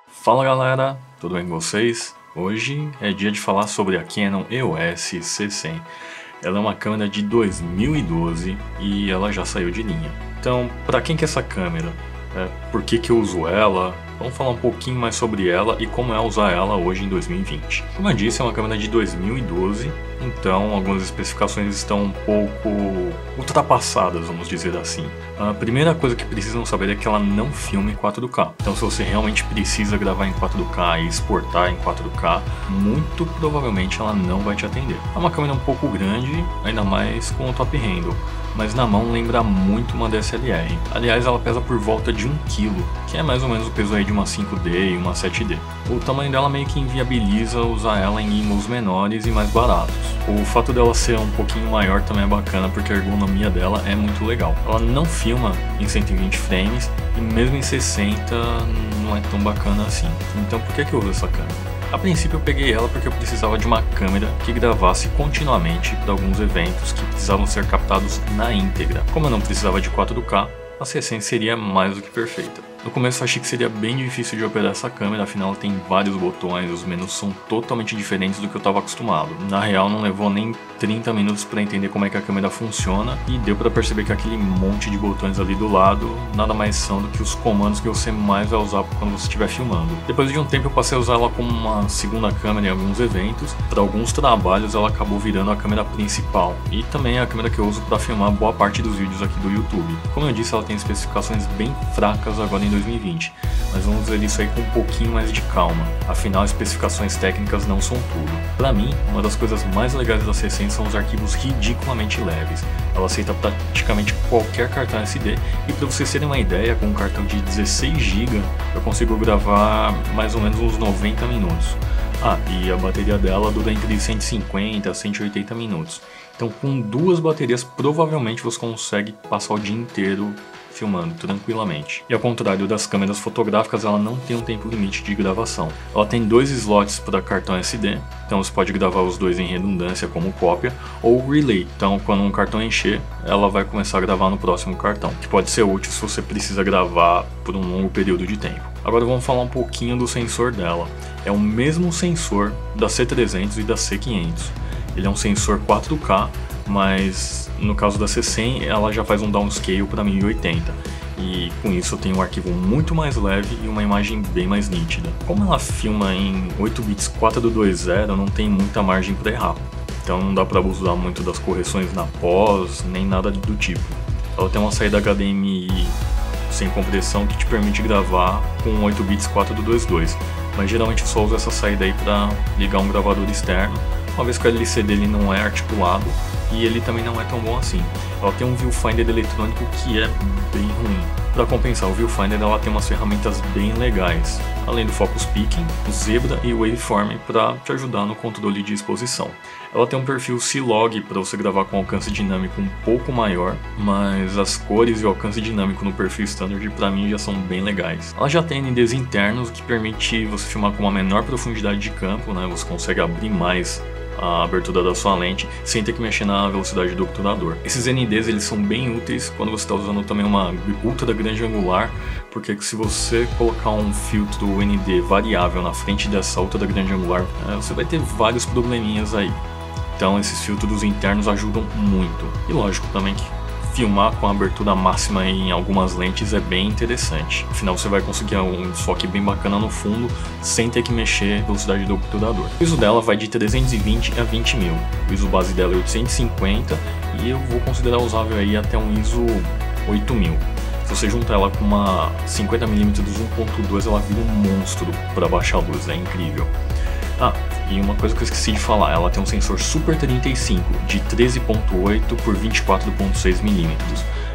Fala galera, tudo bem com vocês? Hoje é dia de falar sobre a Canon EOS C100. Ela é uma câmera de 2012 e ela já saiu de linha. Então, para quem que é essa câmera? Por que eu uso ela? Vamos falar um pouquinho mais sobre ela e como é usar ela hoje em 2020. Como eu disse, é uma câmera de 2012, então algumas especificações estão um pouco ultrapassadas, vamos dizer assim. A primeira coisa que precisam saber é que ela não filma em 4K. Então se você realmente precisa gravar em 4K e exportar em 4K, muito provavelmente ela não vai te atender. É uma câmera um pouco grande, ainda mais com o top handle, mas na mão lembra muito uma DSLR. Aliás, ela pesa por volta de 1 kg, que é mais ou menos o peso aí de uma 5D e uma 7D. O tamanho dela meio que inviabiliza usar ela em gimbals menores e mais baratos. O fato dela ser um pouquinho maior também é bacana porque a ergonomia dela é muito legal. Ela não filma em 120 frames e mesmo em 60 não é tão bacana assim. Então por que eu uso essa câmera? A princípio eu peguei ela porque eu precisava de uma câmera que gravasse continuamente para alguns eventos que precisavam ser captados na íntegra. Como eu não precisava de 4K, a C100 seria mais do que perfeita. No começo eu achei que seria bem difícil de operar essa câmera, afinal ela tem vários botões, os menus são totalmente diferentes do que eu estava acostumado. Na real não levou nem 30 minutos para entender como é que a câmera funciona e deu para perceber que aquele monte de botões ali do lado nada mais são do que os comandos que você mais vai usar quando você estiver filmando. Depois de um tempo eu passei a usar ela como uma segunda câmera em alguns eventos. Para alguns trabalhos ela acabou virando a câmera principal e também é a câmera que eu uso para filmar boa parte dos vídeos aqui do YouTube. Como eu disse, ela tem especificações bem fracas agora em 2020, mas vamos ver isso aí com um pouquinho mais de calma, afinal especificações técnicas não são tudo. Para mim, uma das coisas mais legais da C100 são os arquivos ridiculamente leves. Ela aceita praticamente qualquer cartão SD e para vocês terem uma ideia, com um cartão de 16 GB eu consigo gravar mais ou menos uns 90 minutos. E a bateria dela dura entre 150 a 180 minutos. Então com duas baterias provavelmente você consegue passar o dia inteiro filmando tranquilamente. E ao contrário das câmeras fotográficas, ela não tem um tempo limite de gravação. Ela tem 2 slots para cartão SD, então você pode gravar os dois em redundância como cópia, ou relay, então quando um cartão encher, ela vai começar a gravar no próximo cartão, que pode ser útil se você precisa gravar por um longo período de tempo. Agora vamos falar um pouquinho do sensor dela. É o mesmo sensor da C300 e da C500. Ele é um sensor 4K, mas no caso da C100 ela já faz um downscale para 1080 e com isso eu tenho um arquivo muito mais leve e uma imagem bem mais nítida. Como ela filma em 8 bits 4:2.0, não tem muita margem para errar, então não dá para abusar muito das correções na pós, nem nada do tipo. Ela tem uma saída HDMI sem compressão que te permite gravar com 8 bits 4:2.2, mas geralmente eu só uso essa saída aí para ligar um gravador externo, uma vez que o LCD dele não é articulado e ele também não é tão bom assim. Ela tem um viewfinder eletrônico que é bem ruim. Para compensar o viewfinder, ela tem umas ferramentas bem legais, além do focus picking, o zebra e o waveform para te ajudar no controle de exposição. Ela tem um perfil C-Log para você gravar com alcance dinâmico um pouco maior, mas as cores e o alcance dinâmico no perfil standard para mim já são bem legais. Ela já tem NDs internos, que permite você filmar com uma menor profundidade de campo, né? Você consegue abrir mais a abertura da sua lente sem ter que mexer na velocidade do obturador. Esses NDs eles são bem úteis quando você está usando também uma ultra grande angular, porque se você colocar um filtro ND variável na frente dessa ultra grande angular, você vai ter vários probleminhas aí. Então esses filtros internos ajudam muito. E lógico também que filmar com a abertura máxima em algumas lentes é bem interessante. Afinal você vai conseguir um desfoque bem bacana no fundo sem ter que mexer na velocidade do obturador. O ISO dela vai de 320 a 20.000. O ISO base dela é 850 e eu vou considerar usável aí até um ISO 8000. Se você juntar ela com uma 50mm 1.2, ela vira um monstro para baixar a luz, é incrível. E uma coisa que eu esqueci de falar, ela tem um sensor Super 35 de 13.8 por 24.6mm.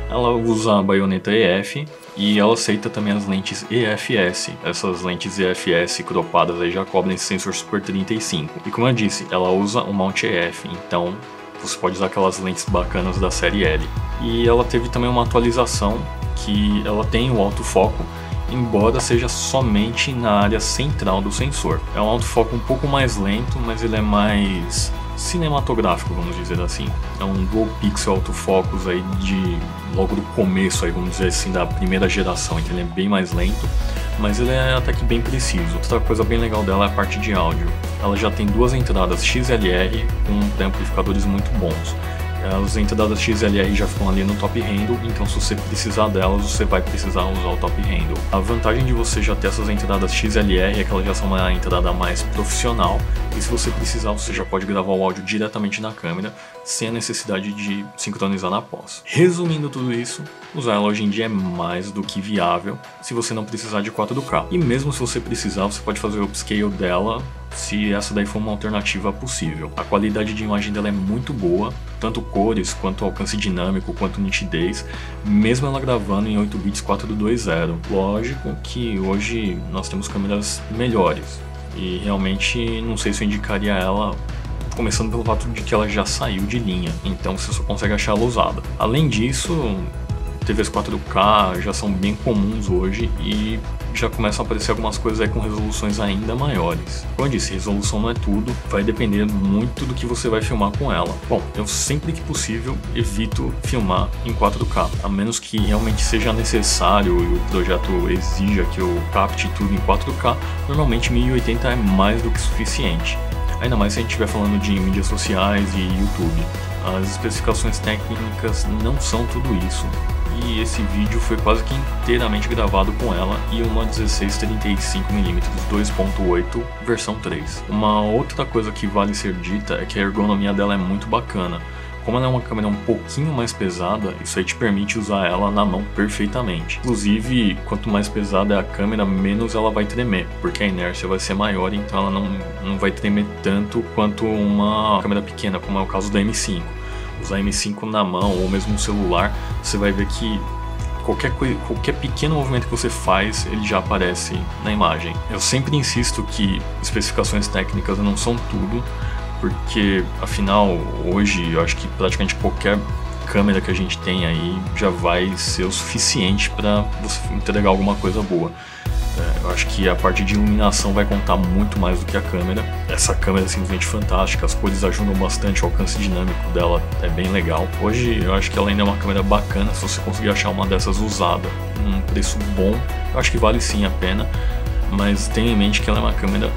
Ela usa a baioneta EF e ela aceita também as lentes EFS. Essas lentes EFS cropadas aí já cobrem esse sensor Super 35. E como eu disse, ela usa o mount EF, então você pode usar aquelas lentes bacanas da série L. E ela teve também uma atualização que ela tem o autofoco, embora seja somente na área central do sensor. É um autofoco um pouco mais lento, mas ele é mais cinematográfico, vamos dizer assim. É um dual pixel autofocus aí de logo do começo, aí vamos dizer assim, da primeira geração, então ele é bem mais lento, mas ele é até que bem preciso. Outra coisa bem legal dela é a parte de áudio. Ela já tem duas entradas XLR com amplificadores muito bons. As entradas XLR já ficam ali no top handle, então se você precisar delas, você vai precisar usar o top handle. A vantagem de você já ter essas entradas XLR é que elas já são uma entrada mais profissional, e se você precisar, você já pode gravar o áudio diretamente na câmera, sem a necessidade de sincronizar na pós. Resumindo tudo isso, usar ela hoje em dia é mais do que viável se você não precisar de 4K. E mesmo se você precisar, você pode fazer o upscale dela, se essa daí for uma alternativa possível. A qualidade de imagem dela é muito boa, tanto cores, quanto alcance dinâmico, quanto nitidez, mesmo ela gravando em 8 bits 420. Lógico que hoje nós temos câmeras melhores, e realmente não sei se eu indicaria ela, começando pelo fato de que ela já saiu de linha, então você só consegue achar ela usada. Além disso, TVs 4K já são bem comuns hoje e já começam a aparecer algumas coisas aí com resoluções ainda maiores. Como eu disse, resolução não é tudo, vai depender muito do que você vai filmar com ela. Bom, eu sempre que possível evito filmar em 4K, a menos que realmente seja necessário e o projeto exija que eu capte tudo em 4K, normalmente 1080 é mais do que suficiente. Ainda mais se a gente estiver falando de mídias sociais e YouTube. As especificações técnicas não são tudo isso, e esse vídeo foi quase que inteiramente gravado com ela e uma 16-35mm 2.8 versão 3. Uma outra coisa que vale ser dita é que a ergonomia dela é muito bacana. Como ela é uma câmera um pouquinho mais pesada, isso aí te permite usar ela na mão perfeitamente. Inclusive, quanto mais pesada é a câmera, menos ela vai tremer, porque a inércia vai ser maior, então ela não vai tremer tanto quanto uma câmera pequena, como é o caso da M5. Usar M5 na mão ou mesmo no celular, você vai ver que qualquer pequeno movimento que você faz, ele já aparece na imagem. Eu sempre insisto que especificações técnicas não são tudo, porque afinal hoje eu acho que praticamente qualquer câmera que a gente tem aí já vai ser o suficiente para você entregar alguma coisa boa. Eu acho que a parte de iluminação vai contar muito mais do que a câmera. Essa câmera é simplesmente fantástica, as cores ajudam bastante, o alcance dinâmico dela é bem legal. Hoje eu acho que ela ainda é uma câmera bacana, se você conseguir achar uma dessas usada num preço bom, eu acho que vale sim a pena, mas tenha em mente que ela é uma câmera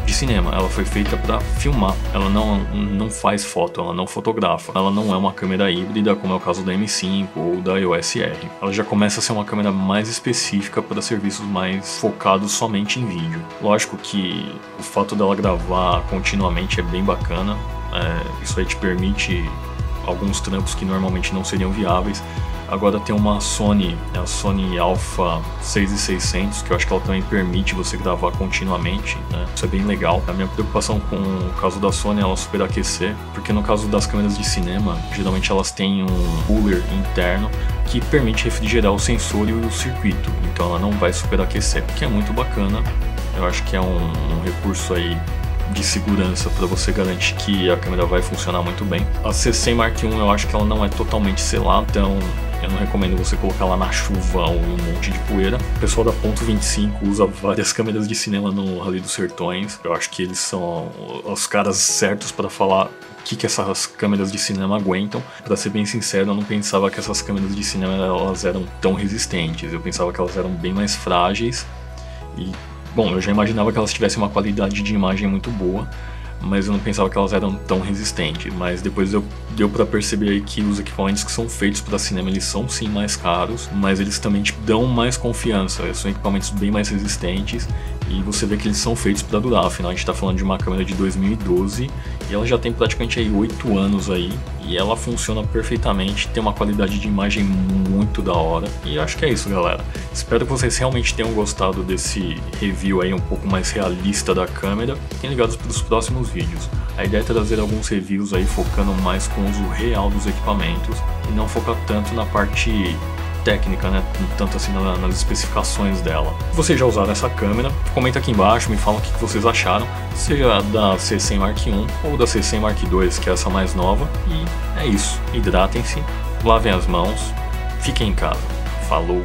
de cinema, ela foi feita para filmar, ela não faz foto, ela não fotografa, ela não é uma câmera híbrida como é o caso da M5 ou da EOS R. Ela já começa a ser uma câmera mais específica para serviços mais focados somente em vídeo. Lógico que o fato dela gravar continuamente é bem bacana, isso aí te permite alguns trampos que normalmente não seriam viáveis. Agora tem uma Sony, a Sony Alpha 6600, que eu acho que ela também permite você gravar continuamente, né? Isso é bem legal. A minha preocupação com o caso da Sony é ela superaquecer, porque no caso das câmeras de cinema, geralmente elas têm um cooler interno que permite refrigerar o sensor e o circuito, então ela não vai superaquecer, que é muito bacana. Eu acho que é um recurso aí de segurança para você garantir que a câmera vai funcionar muito bem. A C100 Mark I eu acho que ela não é totalmente selada, então eu não recomendo você colocar lá na chuva ou um monte de poeira. O pessoal da Ponto 25 usa várias câmeras de cinema no Rally dos Sertões. Eu acho que eles são os caras certos para falar o que essas câmeras de cinema aguentam. Para ser bem sincero, eu não pensava que essas câmeras de cinema elas eram tão resistentes. Eu pensava que elas eram bem mais frágeis e, bom, eu já imaginava que elas tivessem uma qualidade de imagem muito boa, mas eu não pensava que elas eram tão resistentes. Mas depois deu pra perceber aí que os equipamentos que são feitos para cinema, eles são sim mais caros, mas eles também te dão mais confiança. Eles são equipamentos bem mais resistentes e você vê que eles são feitos para durar. Afinal, a gente tá falando de uma câmera de 2012 e ela já tem praticamente aí 8 anos aí, e ela funciona perfeitamente, tem uma qualidade de imagem muito da hora. E acho que é isso, galera. Espero que vocês realmente tenham gostado desse review aí um pouco mais realista da câmera. Fiquem ligados para os próximos vídeos. A ideia é trazer alguns reviews aí focando mais com o uso real dos equipamentos e não focar tanto na parte técnica, né? Tanto assim nas especificações dela. Se vocês já usaram essa câmera, comenta aqui embaixo, me falam o que vocês acharam, seja da C100 Mark I ou da C100 Mark II, que é essa mais nova. E é isso. Hidratem-se, lavem as mãos, fiquem em casa. Falou!